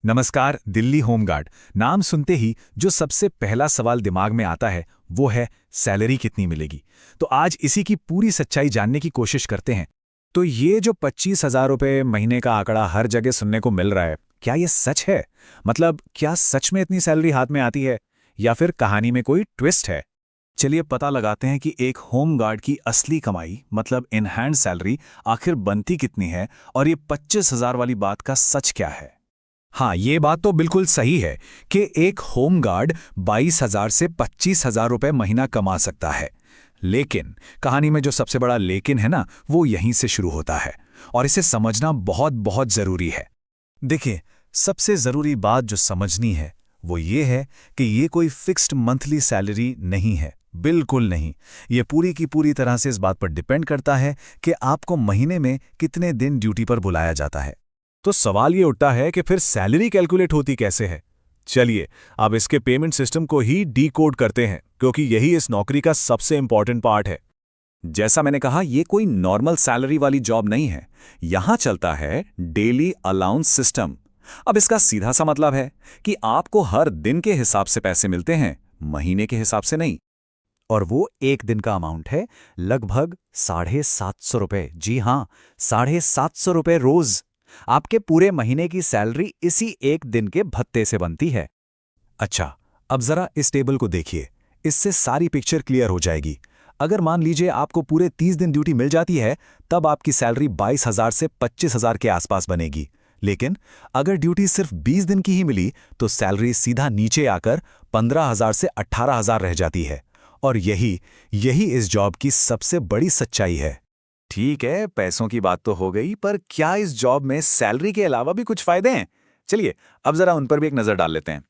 नमस्कार। दिल्ली होमगार्ड नाम सुनते ही जो सबसे पहला सवाल दिमाग में आता है वो है सैलरी कितनी मिलेगी। तो आज इसी की पूरी सच्चाई जानने की कोशिश करते हैं। तो ये जो 25,000 रुपये महीने का आंकड़ा हर जगह सुनने को मिल रहा है, क्या ये सच है? मतलब क्या सच में इतनी सैलरी हाथ में आती है या फिर कहानी में कोई ट्विस्ट है? चलिए पता लगाते हैं कि एक होमगार्ड की असली कमाई मतलब इन हैंड सैलरी आखिर बनती कितनी है और ये 25,000 वाली बात का सच क्या है। हाँ, ये बात तो बिल्कुल सही है कि एक होमगार्ड 22,000 से 25,000 रुपये महीना कमा सकता है। लेकिन कहानी में जो सबसे बड़ा लेकिन है ना, वो यहीं से शुरू होता है और इसे समझना बहुत बहुत जरूरी है। देखिए, सबसे जरूरी बात जो समझनी है वो ये है कि ये कोई फिक्स्ड मंथली सैलरी नहीं है, बिल्कुल नहीं। ये पूरी की पूरी तरह से इस बात पर डिपेंड करता है कि आपको महीने में कितने दिन ड्यूटी पर बुलाया जाता है। तो सवाल ये उठता है कि फिर सैलरी कैलकुलेट होती कैसे है। चलिए अब इसके पेमेंट सिस्टम को ही डीकोड करते हैं, क्योंकि यही इस नौकरी का सबसे इंपॉर्टेंट पार्ट है। जैसा मैंने कहा, ये कोई नॉर्मल सैलरी वाली जॉब नहीं है। यहां चलता है डेली अलाउंस सिस्टम। अब इसका सीधा सा मतलब है कि आपको हर दिन के हिसाब से पैसे मिलते हैं, महीने के हिसाब से नहीं। और वो एक दिन का अमाउंट है लगभग 750 रुपये। जी हां, 750 रुपये रोज। आपके पूरे महीने की सैलरी इसी एक दिन के भत्ते से बनती है। अच्छा, अब जरा इस टेबल को देखिए, इससे सारी पिक्चर क्लियर हो जाएगी। अगर मान लीजिए आपको पूरे 30 दिन ड्यूटी मिल जाती है, तब आपकी सैलरी 22,000 से 25,000 के आसपास बनेगी। लेकिन अगर ड्यूटी सिर्फ 20 दिन की ही मिली तो सैलरी सीधा नीचे आकर 15,000 से 18,000 रह जाती है। और यही यही इस जॉब की सबसे बड़ी सच्चाई है। ठीक है, पैसों की बात तो हो गई, पर क्या इस जॉब में सैलरी के अलावा भी कुछ फायदे हैं? चलिए अब जरा उन पर भी एक नजर डाल लेते हैं।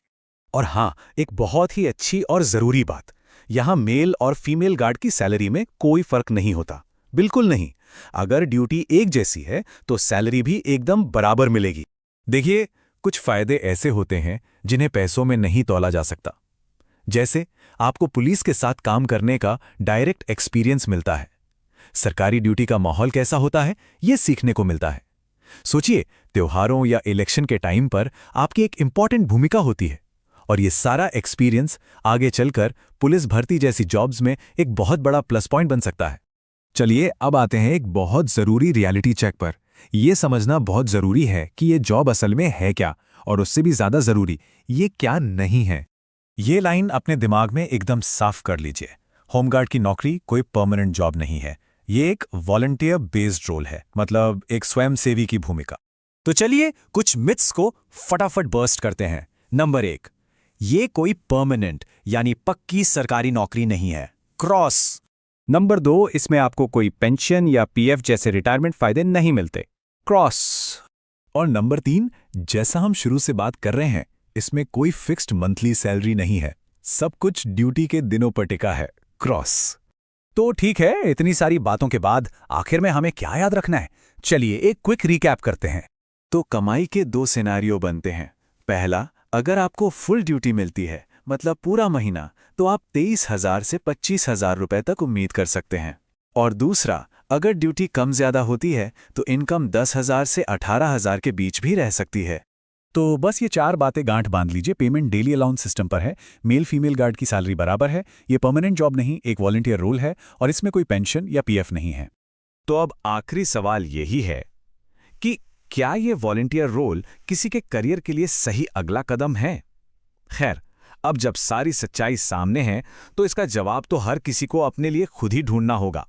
और हाँ, एक बहुत ही अच्छी और जरूरी बात, यहां मेल और फीमेल गार्ड की सैलरी में कोई फर्क नहीं होता, बिल्कुल नहीं। अगर ड्यूटी एक जैसी है तो सैलरी भी एकदम बराबर मिलेगी। देखिए, कुछ फायदे ऐसे होते हैं जिन्हें पैसों में नहीं तौला जा सकता। जैसे आपको पुलिस के साथ काम करने का डायरेक्ट एक्सपीरियंस मिलता है। सरकारी ड्यूटी का माहौल कैसा होता है, यह सीखने को मिलता है। सोचिए, त्योहारों या इलेक्शन के टाइम पर आपकी एक इंपॉर्टेंट भूमिका होती है, और यह सारा एक्सपीरियंस आगे चलकर पुलिस भर्ती जैसी जॉब्स में एक बहुत बड़ा प्लस पॉइंट बन सकता है। चलिए अब आते हैं एक बहुत जरूरी रियलिटी चेक पर। यह समझना बहुत जरूरी है कि यह जॉब असल में है क्या, और उससे भी ज्यादा जरूरी, ये क्या नहीं है। ये लाइन अपने दिमाग में एकदम साफ कर लीजिए। होमगार्ड की नौकरी कोई परमानेंट जॉब नहीं है, ये एक वॉलंटियर बेस्ड रोल है, मतलब एक स्वयंसेवी की भूमिका। तो चलिए कुछ मिथ्स को फटाफट बर्स्ट करते हैं। नंबर 1, ये कोई परमानेंट यानी पक्की सरकारी नौकरी नहीं है, क्रॉस। नंबर 2, इसमें आपको कोई पेंशन या पीएफ जैसे रिटायरमेंट फायदे नहीं मिलते, क्रॉस। और नंबर 3, जैसा हम शुरू से बात कर रहे हैं, इसमें कोई फिक्स्ड मंथली सैलरी नहीं है, सब कुछ ड्यूटी के दिनों पर टिका है, क्रॉस। तो ठीक है, इतनी सारी बातों के बाद आखिर में हमें क्या याद रखना है? चलिए एक क्विक रिकैप करते हैं। तो कमाई के 2 सिनेरियो बनते हैं। पहला, अगर आपको फुल ड्यूटी मिलती है, मतलब पूरा महीना, तो आप 23,000 से 25,000 रुपए तक उम्मीद कर सकते हैं। और दूसरा, अगर ड्यूटी कम ज्यादा होती है तो इनकम 10,000 से 18,000 के बीच भी रह सकती है। तो बस ये 4 बातें गांठ बांध लीजिए। पेमेंट डेली अलाउंस सिस्टम पर है, मेल फीमेल गार्ड की सैलरी बराबर है, ये परमानेंट जॉब नहीं, एक वॉलंटियर रोल है, और इसमें कोई पेंशन या पीएफ नहीं है। तो अब आखिरी सवाल यही है कि क्या ये वॉलंटियर रोल किसी के करियर के लिए सही अगला कदम है? खैर, अब जब सारी सच्चाई सामने है तो इसका जवाब तो हर किसी को अपने लिए खुद ही ढूंढना होगा।